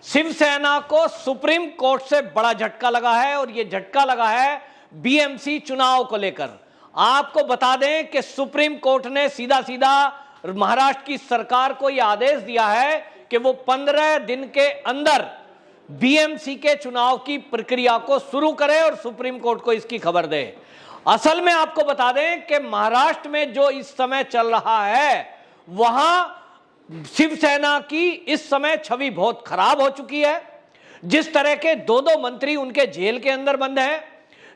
शिवसेना को supreme court से बड़ा झटका लगा है और यह झटका लगा है बीएमसी चुनाव को लेकर। आपको बता दें कि सुप्रीम कोर्ट ने सीधा सीधा महाराष्ट्र की सरकार को यह आदेश दिया है कि वो 15 दिन के अंदर बीएमसी के चुनाव की प्रक्रिया को शुरू करे और सुप्रीम कोर्ट को इसकी खबर दे। असल में आपको बता दें कि महाराष्ट्र में जो इस समय चल रहा है, वहां शिवसेना की इस समय छवि बहुत खराब हो चुकी है। जिस तरह के दो मंत्री उनके जेल के अंदर बंद हैं,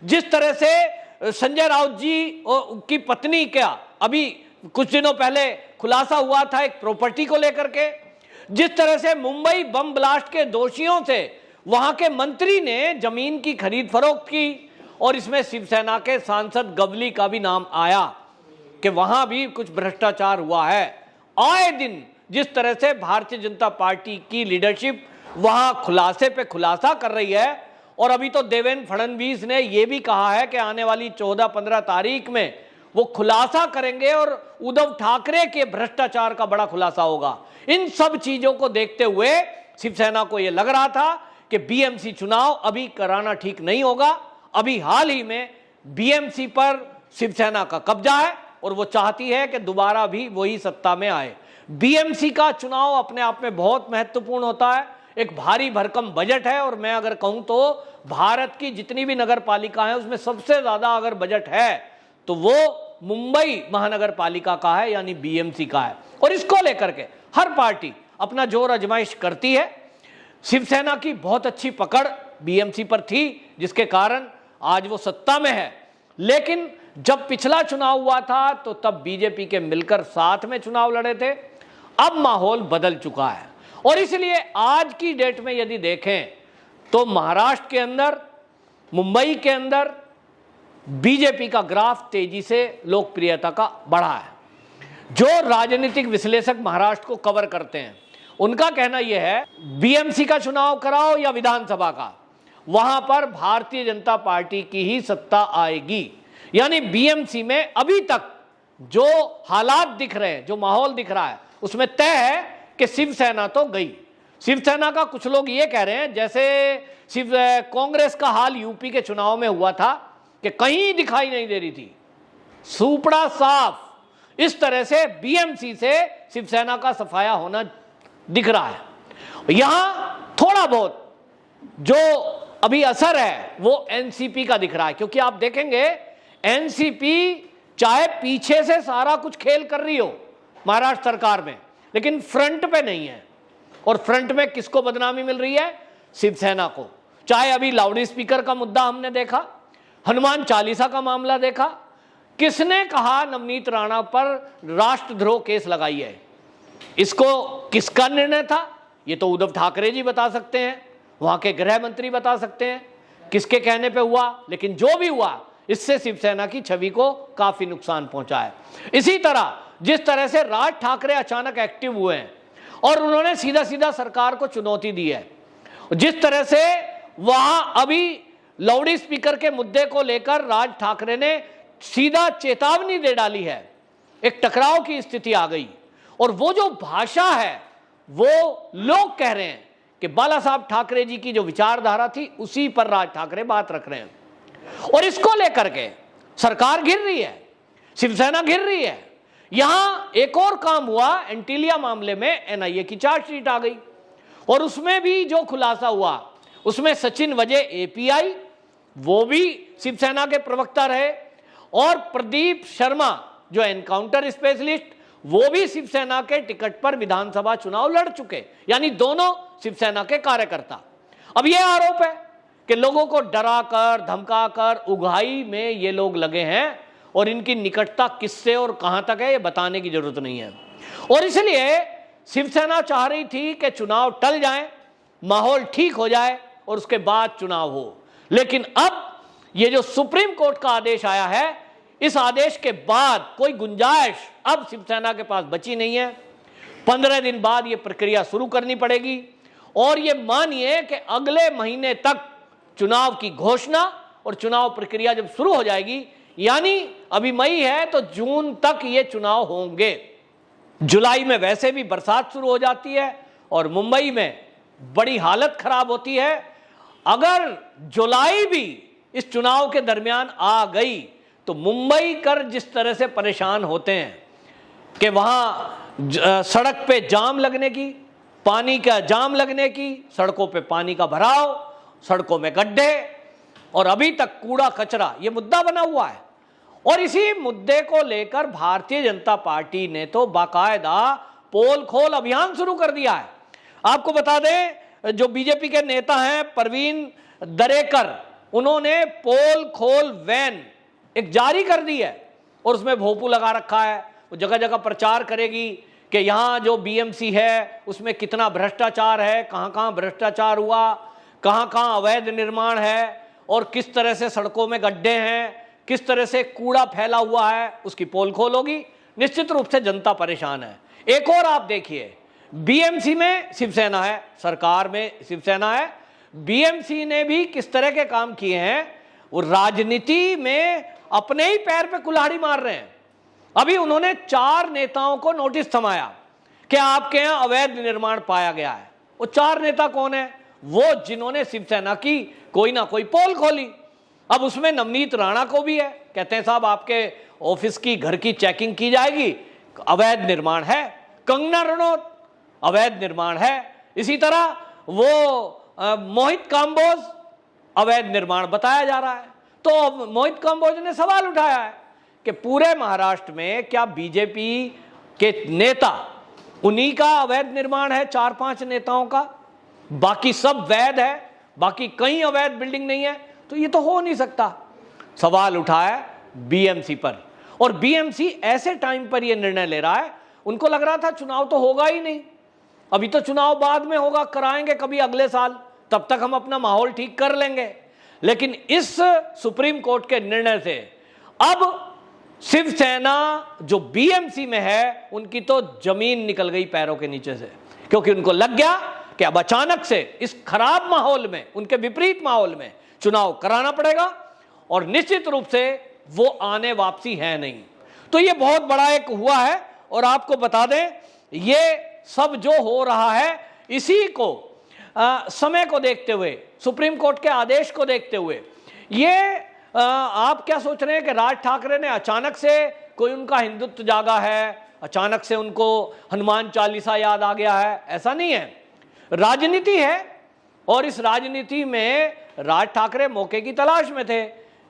जिस तरह से संजय राउत जी की पत्नी का अभी कुछ दिनों पहले खुलासा हुआ था एक प्रॉपर्टी को लेकर के, जिस तरह से मुंबई बम ब्लास्ट के दोषियों से वहां के मंत्री ने जमीन की खरीद फरोख्त की और इसमें शिवसेना के सांसद गवली का भी नाम आया कि वहां भी कुछ भ्रष्टाचार हुआ है। आए दिन जिस तरह से भारतीय जनता पार्टी की लीडरशिप वहां खुलासे पे खुलासा कर रही है, और अभी तो देवेंद्र फडणवीस ने यह भी कहा है कि आने वाली 14-15 तारीख में वो खुलासा करेंगे और उद्धव ठाकरे के भ्रष्टाचार का बड़ा खुलासा होगा। इन सब चीजों को देखते हुए शिवसेना को यह लग रहा था कि बीएमसी चुनाव अभी कराना ठीक नहीं होगा। अभी हाल ही में बीएमसी पर शिवसेना का कब्जा है और वो चाहती है कि दोबारा भी वही सत्ता में आए। बीएमसी का चुनाव अपने आप में बहुत महत्वपूर्ण होता है, एक भारी भरकम बजट है, और मैं अगर कहूं तो भारत की जितनी भी नगर पालिका है उसमें सबसे ज्यादा अगर बजट है तो वो मुंबई महानगर पालिका का है, यानी बीएमसी का है। और इसको लेकर के हर पार्टी अपना जोर आजमाइश करती है। शिवसेना की बहुत अच्छी पकड़ बीएमसी पर थी, जिसके कारण आज वो सत्ता में है। लेकिन जब पिछला चुनाव हुआ था तो तब बीजेपी के मिलकर साथ में चुनाव लड़े थे। अब माहौल बदल चुका है और इसलिए आज की डेट में यदि देखें तो महाराष्ट्र के अंदर, मुंबई के अंदर बीजेपी का ग्राफ तेजी से लोकप्रियता का बढ़ा है। जो राजनीतिक विश्लेषक महाराष्ट्र को कवर करते हैं उनका कहना यह है बीएमसी का चुनाव कराओ या विधानसभा का, वहां पर भारतीय जनता पार्टी की ही सत्ता आएगी। यानी बीएमसी में अभी तक जो हालात दिख रहे हैं, जो माहौल दिख रहा है, उसमें तय है कि शिवसेना तो गई। शिवसेना का कुछ लोग ये कह रहे हैं जैसे कांग्रेस का हाल यूपी के चुनाव में हुआ था कि कहीं दिखाई नहीं दे रही थी, सुपड़ा साफ। इस तरह से बीएमसी से शिवसेना का सफाया होना दिख रहा है। यहां थोड़ा बहुत जो अभी असर है वो एनसीपी का दिख रहा है, क्योंकि आप देखेंगे एनसीपी चाहे पीछे से सारा कुछ खेल कर रही हो महाराष्ट्र सरकार में, लेकिन फ्रंट पे नहीं है। और फ्रंट में किसको बदनामी मिल रही है? शिवसेना को। चाहे अभी लाउड स्पीकर का मुद्दा हमने देखा, हनुमान चालीसा का मामला देखा, किसने कहा नवनीत राणा पर राष्ट्रद्रोह केस लगाई है? इसको किसका निर्णय था? ये तो उद्धव ठाकरे जी बता सकते हैं, वहां के गृह मंत्री बता सकते हैं किसके कहने पे हुआ। लेकिन जो भी हुआ, इससे शिवसेना की छवि को काफी नुकसान पहुंचा है। इसी तरह जिस तरह से राज ठाकरे अचानक एक्टिव हुए हैं और उन्होंने सीधा सीधा सरकार को चुनौती दी है, जिस तरह से वहां अभी लाउड स्पीकर के मुद्दे को लेकर राज ठाकरे ने सीधा चेतावनी दे डाली है, एक टकराव की स्थिति आ गई। और वो जो भाषा है वो लोग कह रहे हैं कि बाला साहब ठाकरे जी की जो विचारधारा थी उसी पर राज ठाकरे बात रख रहे हैं, और इसको लेकर के सरकार गिर रही है, शिवसेना गिर रही है। यहां एक और काम हुआ, एंटीलिया मामले में एनआईए की चार्जशीट आ गई और उसमें भी जो खुलासा हुआ उसमें सचिन वजय एपीआई, वो भी शिवसेना के प्रवक्ता रहे, और प्रदीप शर्मा जो एनकाउंटर स्पेशलिस्ट, वो भी शिवसेना के टिकट पर विधानसभा चुनाव लड़ चुके, यानी दोनों शिवसेना के कार्यकर्ता। अब यह आरोप है कि लोगों को डराकर धमकाकर उगाही में ये लोग लगे हैं और इनकी निकटता किससे और कहां तक है ये बताने की जरूरत नहीं है। और इसलिए शिवसेना चाह रही थी कि चुनाव टल जाए, माहौल ठीक हो जाए और उसके बाद चुनाव हो। लेकिन अब ये जो सुप्रीम कोर्ट का आदेश आया है, इस आदेश के बाद कोई गुंजाइश अब शिवसेना के पास बची नहीं है। 15 दिन बाद ये प्रक्रिया शुरू करनी पड़ेगी और ये मानिए कि अगले महीने तक चुनाव की घोषणा और चुनाव प्रक्रिया जब शुरू हो जाएगी, यानी अभी मई है तो जून तक ये चुनाव होंगे। जुलाई में वैसे भी बरसात शुरू हो जाती है और मुंबई में बड़ी हालत खराब होती है। अगर जुलाई भी इस चुनाव के दरमियान आ गई तो मुंबई कर जिस तरह से परेशान होते हैं कि वहां सड़क पे जाम लगने की, पानी का जाम लगने की, सड़कों पे पानी का भराव, सड़कों में गड्ढे और अभी तक कूड़ा कचरा, ये मुद्दा बना हुआ है। और इसी मुद्दे को लेकर भारतीय जनता पार्टी ने तो बाकायदा पोल खोल अभियान शुरू कर दिया है। आपको बता दें, जो बीजेपी के नेता हैं परवीन दरेकर, उन्होंने पोल खोल वैन एक जारी कर दी है और उसमें भोपू लगा रखा है। वो जगह जगह प्रचार करेगी कि यहाँ जो बीएमसी है उसमें कितना भ्रष्टाचार है, कहाँ कहाँ भ्रष्टाचार हुआ, कहाँ कहाँ अवैध निर्माण है और किस तरह से सड़कों में गड्ढे हैं, किस तरह से कूड़ा फैला हुआ है, उसकी पोल खोल होगी। निश्चित रूप से जनता परेशान है। एक और आप देखिए, बीएमसी में शिवसेना है, सरकार में शिवसेना है, बीएमसी ने भी किस तरह के काम किए हैं। वो राजनीति में अपने ही पैर पे कुल्हाड़ी मार रहे हैं। अभी उन्होंने 4 नेताओं को नोटिस थमाया कि आपके यहां अवैध निर्माण पाया गया है। वो 4 नेता कौन है? वो जिन्होंने शिवसेना की कोई ना कोई पोल खोली। अब उसमें नवनीत राणा को भी है, कहते हैं साहब आपके ऑफिस की घर की चेकिंग की जाएगी, अवैध निर्माण है। कंगना रनौत, अवैध निर्माण है। इसी तरह वो मोहित काम्बोज, अवैध निर्माण बताया जा रहा है। तो मोहित काम्बोज ने सवाल उठाया है कि पूरे महाराष्ट्र में क्या बीजेपी के नेता उन्हीं का अवैध निर्माण है, 4-5 नेताओं का, बाकी सब वैध है, बाकी कहीं अवैध बिल्डिंग नहीं है? तो ये तो हो नहीं सकता। सवाल उठाया बीएमसी पर, और बीएमसी ऐसे टाइम पर ये निर्णय ले रहा है, उनको लग रहा था चुनाव तो होगा ही नहीं, अभी तो चुनाव बाद में होगा, कराएंगे कभी अगले साल, तब तक हम अपना माहौल ठीक कर लेंगे। लेकिन इस सुप्रीम कोर्ट के निर्णय से अब शिवसेना जो बीएमसी में है उनकी तो जमीन निकल गई पैरों के नीचे से, क्योंकि उनको लग गया कि अब अचानक से इस खराब माहौल में, उनके विपरीत माहौल में चुनाव कराना पड़ेगा और निश्चित रूप से वो आने वापसी है नहीं। तो ये बहुत बड़ा एक हुआ है। और आपको बता दें, ये सब जो हो रहा है इसी को समय को देखते हुए, सुप्रीम कोर्ट के आदेश को देखते हुए, ये आप क्या सोच रहे हैं कि राज ठाकरे ने अचानक से कोई उनका हिंदुत्व जागा है, अचानक से उनको हनुमान चालीसा याद आ गया है? ऐसा नहीं है। राजनीति है और इस राजनीति में राज ठाकरे मौके की तलाश में थे।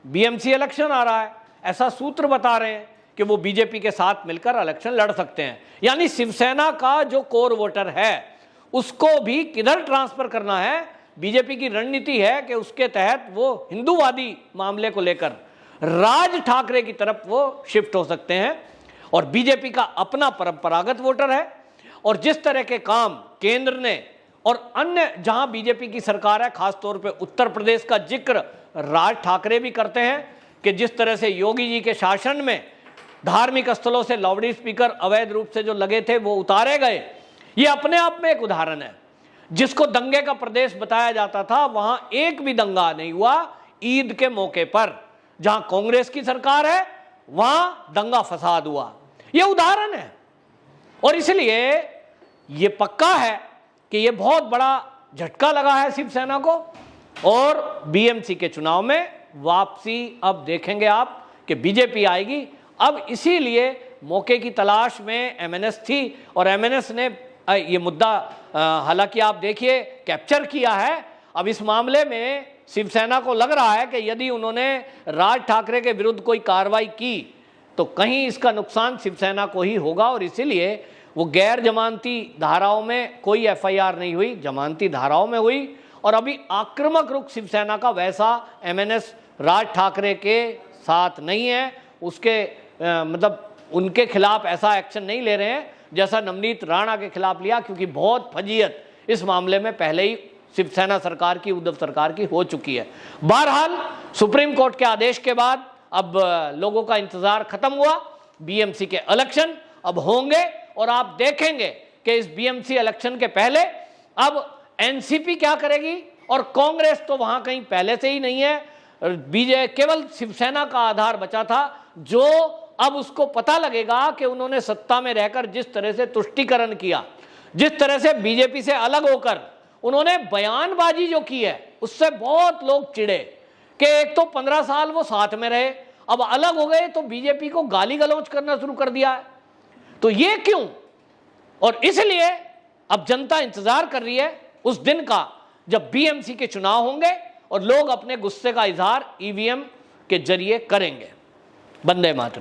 बीएमसी इलेक्शन आ रहा है, ऐसा सूत्र बता रहे हैं कि वो बीजेपी के साथ मिलकर इलेक्शन लड़ सकते हैं। यानी शिवसेना का जो कोर वोटर है उसको भी किधर ट्रांसफर करना है, बीजेपी की रणनीति है कि उसके तहत वो हिंदूवादी मामले को लेकर राज ठाकरे की तरफ वो शिफ्ट हो सकते हैं। और बीजेपी का अपना परंपरागत वोटर है, और जिस तरह के काम केंद्र ने और अन्य जहां बीजेपी की सरकार है, खासतौर पे उत्तर प्रदेश का जिक्र राज ठाकरे भी करते हैं कि जिस तरह से योगी जी के शासन में धार्मिक स्थलों से लाउड स्पीकर अवैध रूप से जो लगे थे वो उतारे गए। ये अपने आप में एक उदाहरण है। जिसको दंगे का प्रदेश बताया जाता था, वहां एक भी दंगा नहीं हुआ ईद के मौके पर। जहां कांग्रेस की सरकार है वहां दंगा फसाद हुआ। यह उदाहरण है। और इसलिए यह पक्का है कि यह बहुत बड़ा झटका लगा है शिवसेना को, और बीएमसी के चुनाव में वापसी अब देखेंगे आप कि बीजेपी आएगी। अब इसीलिए मौके की तलाश में एमएनएस थी, और एमएनएस ने ये मुद्दा हालांकि आप देखिए कैप्चर किया है। अब इस मामले में शिवसेना को लग रहा है कि यदि उन्होंने राज ठाकरे के विरुद्ध कोई कार्रवाई की तो कहीं इसका नुकसान शिवसेना को ही होगा, और इसीलिए वो गैर जमानती धाराओं में कोई एफआईआर नहीं हुई, जमानती धाराओं में हुई। और अभी आक्रामक रुख शिवसेना का वैसा एमएनएस राज ठाकरे के साथ नहीं है, उसके मतलब उनके खिलाफ ऐसा एक्शन नहीं ले रहे हैं जैसा नवनीत राणा के खिलाफ लिया, क्योंकि बहुत फजीयत इस मामले में पहले ही शिवसेना सरकार की, उद्धव सरकार की हो चुकी है। बहरहाल सुप्रीम कोर्ट के आदेश के बाद अब लोगों का इंतजार खत्म हुआ। बीएमसी के इलेक्शन अब होंगे, और आप देखेंगे कि इस बीएमसी इलेक्शन के पहले अब एनसीपी क्या करेगी, और कांग्रेस तो वहां कहीं पहले से ही नहीं है। बीजेपी केवल शिवसेना का आधार बचा था, जो अब उसको पता लगेगा कि उन्होंने सत्ता में रहकर जिस तरह से तुष्टीकरण किया, जिस तरह से बीजेपी से अलग होकर उन्होंने बयानबाजी जो की है उससे बहुत लोग चिढ़े कि एक तो 15 साल वो साथ में रहे, अब अलग हो गए तो बीजेपी को गाली गलौज करना शुरू कर दिया है। तो ये क्यों? और इसलिए अब जनता इंतजार कर रही है उस दिन का जब बीएमसी के चुनाव होंगे और लोग अपने गुस्से का इजहार ईवीएम के जरिए करेंगे। वंदे मातरम।